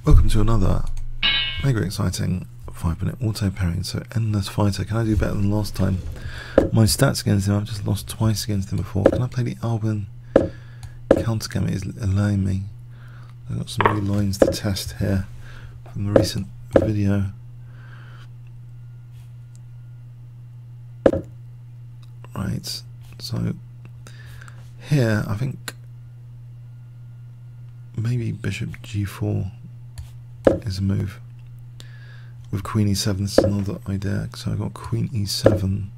Welcome to another mega exciting 5-minute auto pairing. So endlessfighter, can I do better than last time? My stats against him, I've just lost twice against him before. Can I play the Albin? Counter-gambit is allowing me. I've got some new lines to test here from the recent video. Right, so here I think maybe bishop g4 is a move with queen e7. This is another idea, so I've got queen e7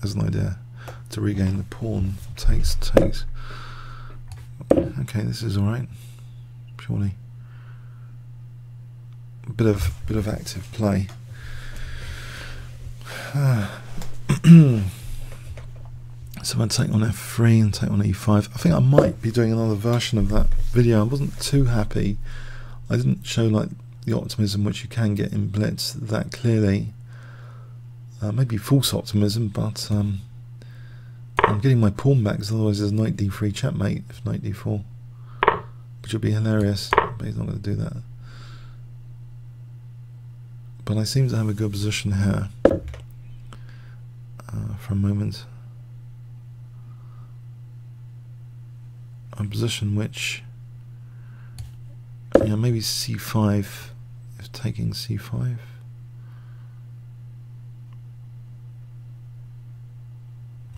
as an idea to regain the pawn. Takes. Okay, this is alright, surely. A bit of active play. So I take on F3 and take on E5. I think I might be doing another version of that video. I wasn't too happy. I didn't show like the optimism which you can get in Blitz that clearly. Maybe false optimism, but I'm getting my pawn back, because otherwise there's knight d3 checkmate if knight d4, which would be hilarious, but he's not going to do that. But I seem to have a good position here for a moment. A position which, yeah, maybe c5 if taking c5.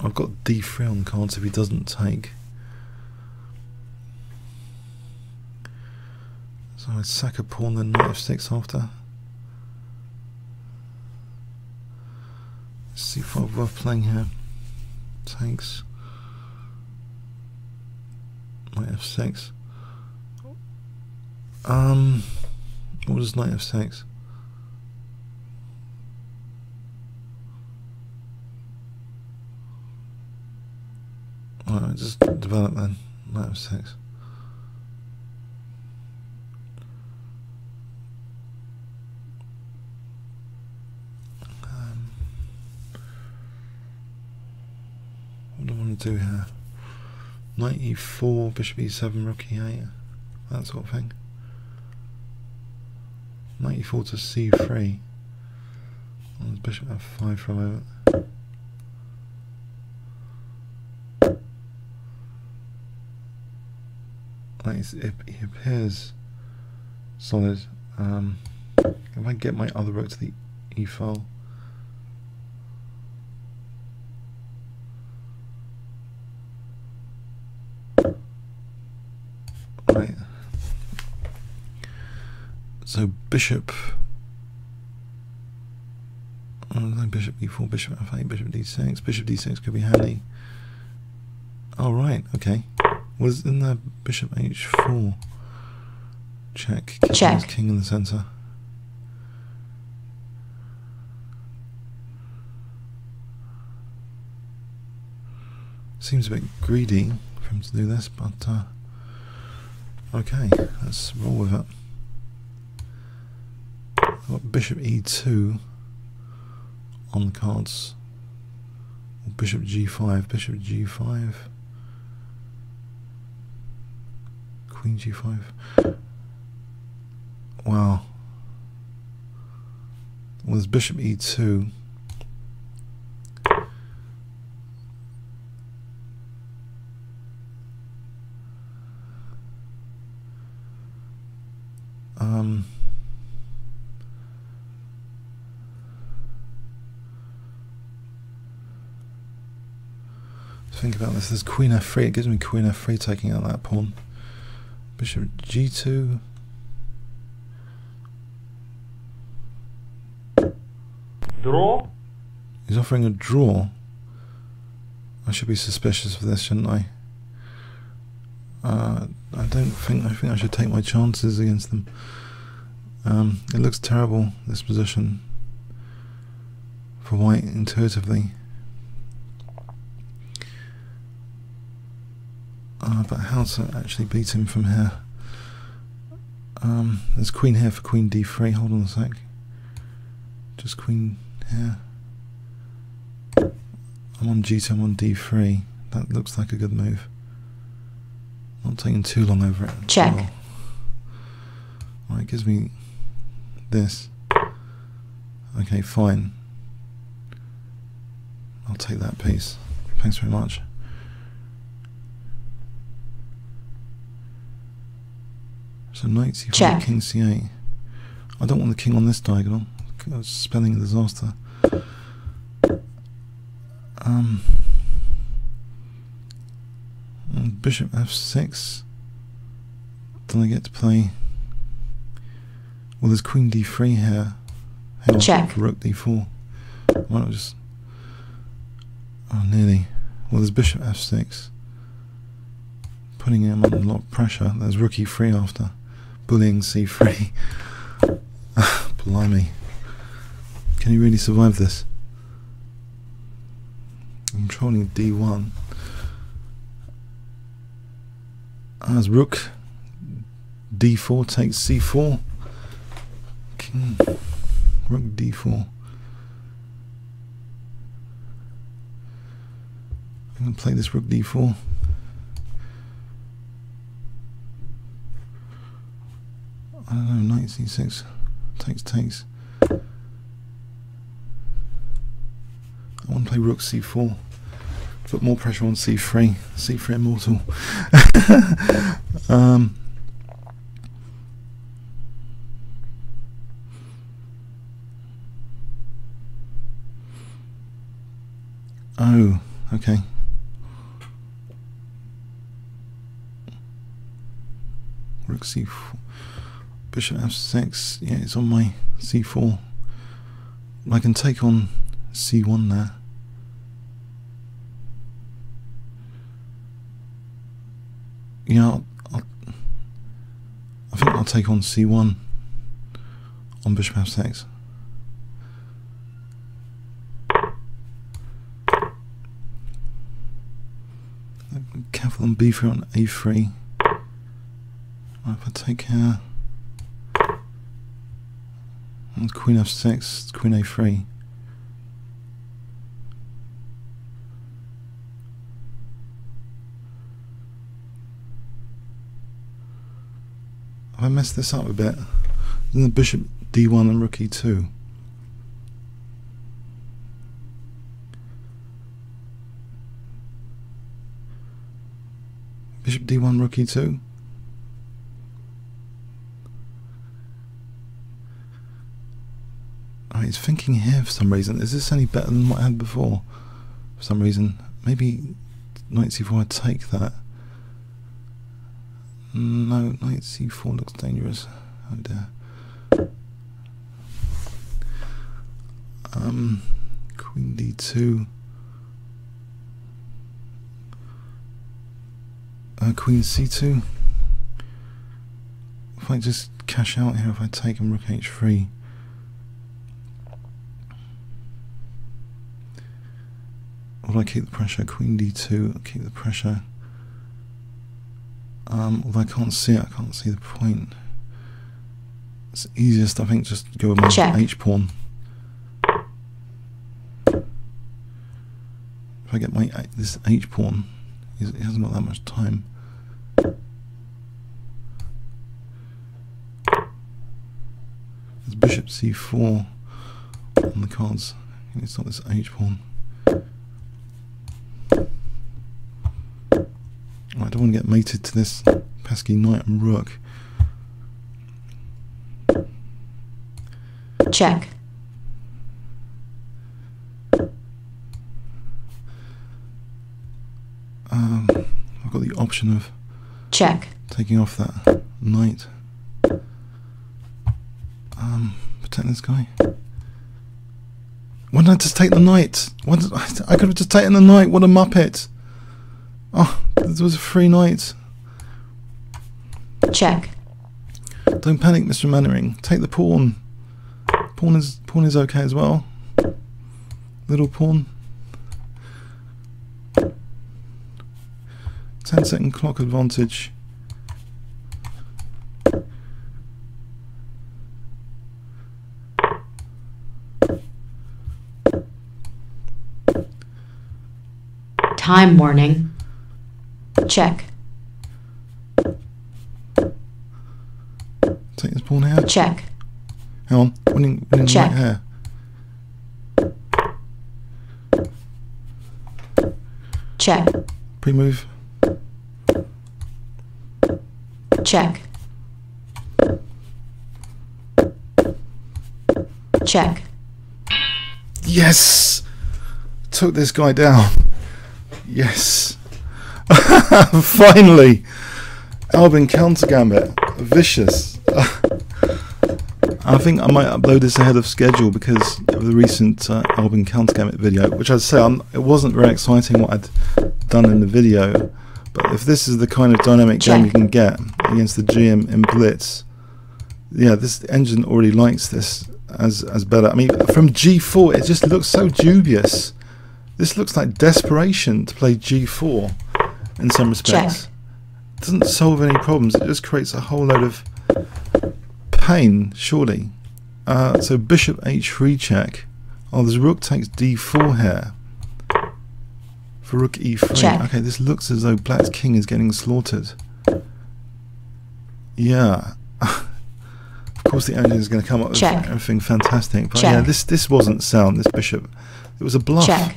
I've got d3 on the cards if he doesn't take. So I sack a pawn, then knight f6 after. c5 worth playing here. Takes. Knight f6. What is knight f6? Alright, just develop then. Knight f6. What do I want to do here? Knight e4, bishop e7, rook e8, that sort of thing. Knight e4 to c3. Bishop f5 for a moment. He appears solid. If I get my other rook to the e file. Right. So bishop. Bishop e4, bishop f8, bishop d6. Bishop d6 could be handy. Oh right, okay. Was in there bishop h4? Check. Check. King in the center. Seems a bit greedy for him to do this, but okay, let's roll with it. I've got bishop e2 on the cards. Or bishop g5, bishop g5. Queen g5. Wow. Well, there's bishop e2. Think about this. There's queen f3. It gives me queen f3 taking out that pawn. Bishop g2. Draw. He's offering a draw. I should be suspicious of this, shouldn't I? I think I should take my chances against them. It looks terrible, this position, for white intuitively. But how to actually beat him from here? There's queen here for queen d3. Hold on a sec. Just queen here. I'm on g2, I'm on d3. That looks like a good move. Not taking too long over it. Check. Well. Right, it gives me this. Okay, fine. I'll take that piece. Thanks very much. So knight c5, check. king c8. I don't want the king on this diagonal. Spelling a disaster. Bishop f6. Then I get to play. Well, there's queen d3 here. Hang on, check. Rook d4. Why not just? Oh, nearly. Well, there's bishop f6. Putting him under a lot of pressure. There's rook e3 after. Bullying c3. Blimey. Can you really survive this? I'm controlling d1. As rook d4 takes c4. King, rook d4. I'm going to play this rook d4. I don't know, knight c6. Takes. I want to play rook c4. Put more pressure on c3. c3 immortal. Oh, okay. Rook c4. Bishop f6. Yeah, it's on my c4. I can take on c1 there. Yeah, I think I'll take on c1 on bishop f6. Careful on b3 on a3. If I take here, and queen f6, queen a3. Have I messed this up a bit? Then the bishop d1 and rook e2. Bishop d1, rook e2. Oh, he's thinking here for some reason. Is this any better than what I had before? For some reason. Maybe knight c4, I'd take that. No, knight c4 looks dangerous. Oh dear. Queen d2. Queen c2. If I just cash out here, if I take him rook h3. Or do I keep the pressure? Queen d2, I'll keep the pressure. Although I can't see it, I can't see the point. It's easiest, I think, just go with my h pawn. If I get my this h pawn, he hasn't got that much time. There's bishop c4 on the cards. It's not this h pawn. I don't want to get mated to this pesky knight and rook. Check. I've got the option of check. Taking off that knight. Protect this guy. Why did I just take the knight? I could have just taken the knight. What a muppet! Oh, there was a free knight. Check. Don't panic, Mr. Mannering. Take the pawn. Pawn is okay as well. Little pawn. 10-second clock advantage. Time warning. Check. pawn here? Check. Hang on, winning Check. right here. Check. Pre-move. Check. Check. Yes! Took this guy down. Yes. Finally! Albin counter-gambit. Vicious. I think I might upload this ahead of schedule because of the recent Albin counter-gambit video, which I'd say it wasn't very exciting what I'd done in the video, but if this is the kind of dynamic game you can get against the GM in Blitz, yeah, this engine already likes this as better. I mean, from G4 it just looks so dubious. This looks like desperation to play G4 in some respects. Check. It doesn't solve any problems, it just creates a whole load of pain, surely. So bishop h3 check. Oh, there's rook takes d4 here for rook e3. Check. Okay, this looks as though black's king is getting slaughtered. Yeah. Of course the owner is going to come up with everything fantastic, but yeah, this wasn't sound, this bishop. It was a bluff. Check.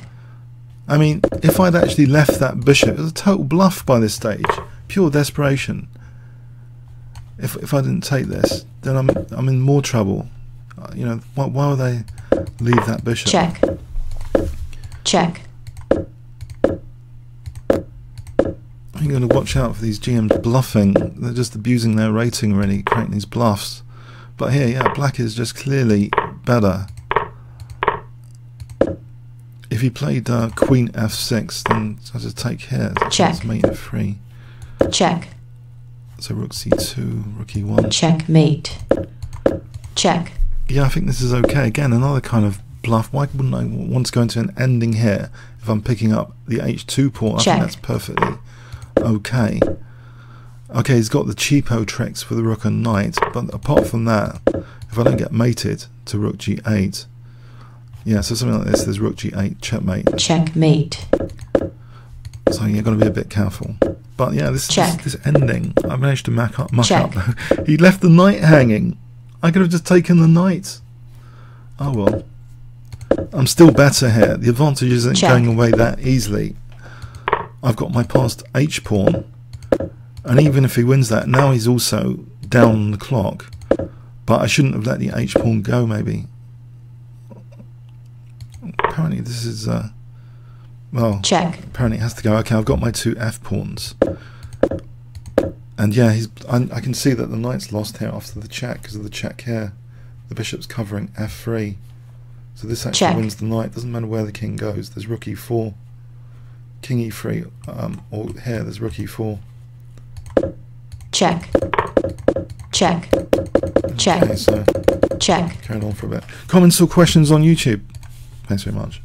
I mean, if I'd actually left that bishop, it was a total bluff by this stage. Pure desperation. If I didn't take this, then I'm in more trouble. You know, why would they leave that bishop? Check. Check. You're going to watch out for these GMs bluffing. They're just abusing their rating, really, creating these bluffs. But here, yeah, black is just clearly better. If he played queen f6, then I just take here. Check. Mate f3. Check. So rook c2, rook e1. Checkmate. Check. Yeah, I think this is okay. Again, another kind of bluff. Why wouldn't I want to go into an ending here if I'm picking up the h2 pawn? I think that's perfectly okay. Okay, he's got the cheapo tricks for the rook and knight, but apart from that, if I don't get mated to rook g8, yeah, so something like this, there's rook g8, checkmate. Checkmate. So you've got to be a bit careful. But yeah, this ending, I managed to muck up. He left the knight hanging. I could have just taken the knight. Oh well. I'm still better here. The advantage isn't going away that easily. I've got my passed h pawn, and even if he wins that, now he's also down on the clock. But I shouldn't have let the h pawn go, maybe. Apparently this is well, apparently it has to go. Okay, I've got my two f pawns, and yeah, I can see that the knight's lost here after the check because of the check here. The bishop's covering f3, so this actually wins the knight. Doesn't matter where the king goes. There's rook e4, king e3, or here there's rook e4. Check. Check. Check. Okay, so check. carrying on for a bit. Comments or questions on YouTube? Thanks very much.